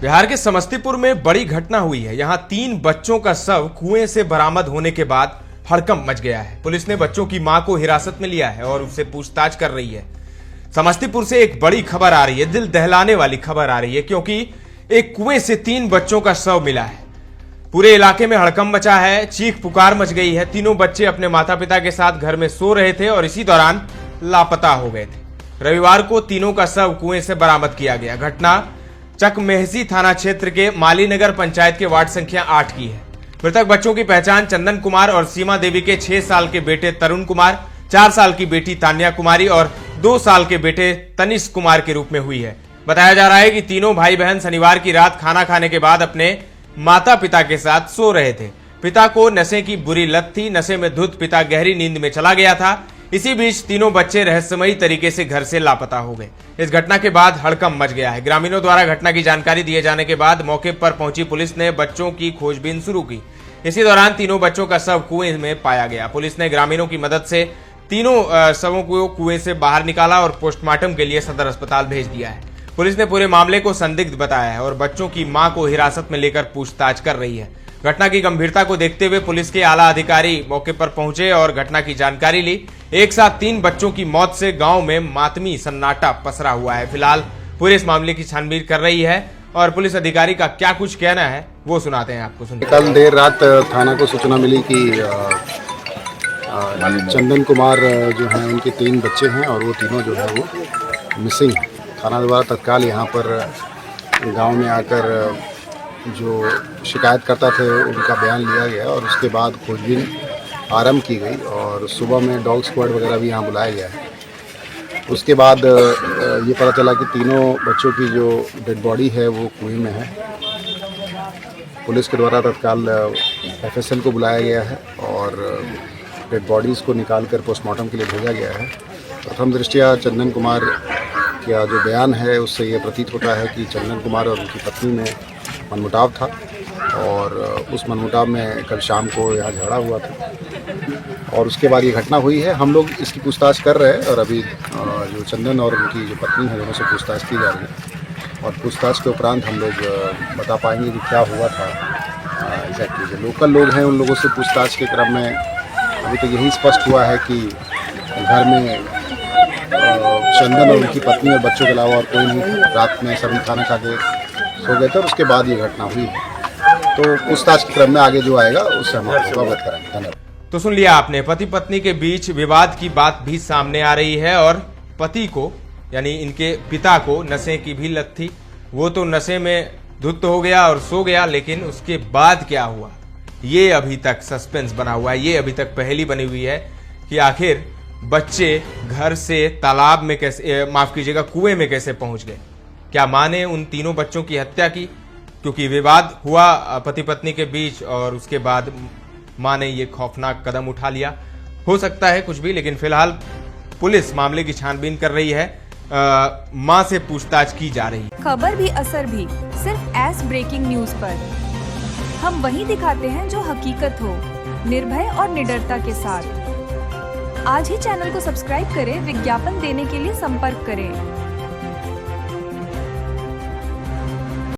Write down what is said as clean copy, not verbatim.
बिहार के समस्तीपुर में बड़ी घटना हुई है। यहां 3 बच्चों का शव कुएं से बरामद होने के बाद हड़कंप मच गया है। पुलिस ने बच्चों की मां को हिरासत में लिया है और उससे पूछताछ कर रही है। समस्तीपुर से एक बड़ी खबर आ रही है, दिल दहलाने वाली खबर आ रही है, क्योंकि एक कुएं से 3 बच्चों का शव मिला है। पूरे इलाके में हड़कंप मचा है, चीख पुकार मच गई है। तीनों बच्चे अपने माता पिता के साथ घर में सो रहे थे और इसी दौरान लापता हो गए थे। रविवार को तीनों का शव कुएं से बरामद किया गया। घटना चकमेहसी थाना क्षेत्र के मालीनगर पंचायत के वार्ड संख्या 8 की है। मृतक बच्चों की पहचान चंदन कुमार और सीमा देवी के 6 साल के बेटे तरुण कुमार, 4 साल की बेटी तान्या कुमारी और 2 साल के बेटे तनिष्क कुमार के रूप में हुई है। बताया जा रहा है कि तीनों भाई बहन शनिवार की रात खाना खाने के बाद अपने माता पिता के साथ सो रहे थे। पिता को नशे की बुरी लत थी। नशे में धुत पिता गहरी नींद में चला गया था। इसी बीच तीनों बच्चे रहस्यमयी तरीके से घर से लापता हो गए। इस घटना के बाद हड़कंप मच गया है। ग्रामीणों द्वारा घटना की जानकारी दिए जाने के बाद मौके पर पहुंची पुलिस ने बच्चों की खोजबीन शुरू की। इसी दौरान तीनों बच्चों का शव कुएं में पाया गया। पुलिस ने ग्रामीणों की मदद से तीनों शवों को कुएं से बाहर निकाला और पोस्टमार्टम के लिए सदर अस्पताल भेज दिया है। पुलिस ने पूरे मामले को संदिग्ध बताया है और बच्चों की मां को हिरासत में लेकर पूछताछ कर रही है। घटना की गंभीरता को देखते हुए पुलिस के आला अधिकारी मौके पर पहुंचे और घटना की जानकारी ली। एक साथ 3 बच्चों की मौत से गांव में मातमी सन्नाटा पसरा हुआ है। फिलहाल पुलिस मामले की छानबीन कर रही है और पुलिस अधिकारी का क्या कुछ कहना है वो सुनाते हैं आपको। सुनिए। कल देर रात थाना को सूचना मिली कि चंदन कुमार जो हैं उनके 3 बच्चे हैं और वो तीनों जो है वो मिसिंग। थाना द्वारा तत्काल यहाँ पर गांव में आकर जो शिकायतकर्ता थे उनका बयान लिया गया और उसके बाद खोजबीन आरंभ की गई और सुबह में डॉग स्क्वाड वगैरह भी यहाँ बुलाया गया है। उसके बाद ये पता चला कि तीनों बच्चों की जो डेड बॉडी है वो कुएं में है। पुलिस के द्वारा तत्काल FSL को बुलाया गया है और डेड बॉडीज़ को निकाल कर पोस्टमार्टम के लिए भेजा गया है। प्रथम दृष्टया चंदन कुमार का जो बयान है उससे ये प्रतीत होता है कि चंदन कुमार और उनकी पत्नी में मनमुटाव था और उस मनमुटाव में कल शाम को यहाँ झगड़ा हुआ था और उसके बाद ये घटना हुई है। हम लोग इसकी पूछताछ कर रहे हैं और अभी जो चंदन और उनकी जो पत्नी है दोनों से पूछताछ की जा रही है और पूछताछ के उपरांत हम लोग बता पाएंगे कि क्या हुआ था एग्जैक्टली। जो लोकल लोग हैं उन लोगों से पूछताछ के क्रम में अभी तो यही स्पष्ट हुआ है कि घर में चंदन और उनकी पत्नी और बच्चों के अलावा और कोई नहीं। रात में सभी खाना खा के सो गए थे और उसके बाद ये घटना हुई है। तो पूछताछ के क्रम में आगे जो आएगा उससे हम आपको अवगत कराएंगे। धन्यवाद। तो सुन लिया आपने, पति पत्नी के बीच विवाद की बात भी सामने आ रही है और पति को यानी इनके पिता को नशे की भी लत थी। वो तो नशे में धुत हो गया और सो गया, लेकिन उसके बाद क्या हुआ ये अभी तक सस्पेंस बना हुआ है। ये अभी तक पहेली बनी हुई है कि आखिर बच्चे घर से तालाब में कैसे, माफ कीजिएगा, कुएं में कैसे पहुंच गए। क्या मां ने उन तीनों बच्चों की हत्या की क्योंकि विवाद हुआ पति पत्नी के बीच और उसके बाद मां ने ये खौफनाक कदम उठा लिया। हो सकता है कुछ भी, लेकिन फिलहाल पुलिस मामले की छानबीन कर रही है। मां से पूछताछ की जा रही है। खबर भी असर भी सिर्फ एस ब्रेकिंग न्यूज पर। हम वही दिखाते हैं जो हकीकत हो, निर्भय और निडरता के साथ। आज ही चैनल को सब्सक्राइब करें। विज्ञापन देने के लिए संपर्क करें।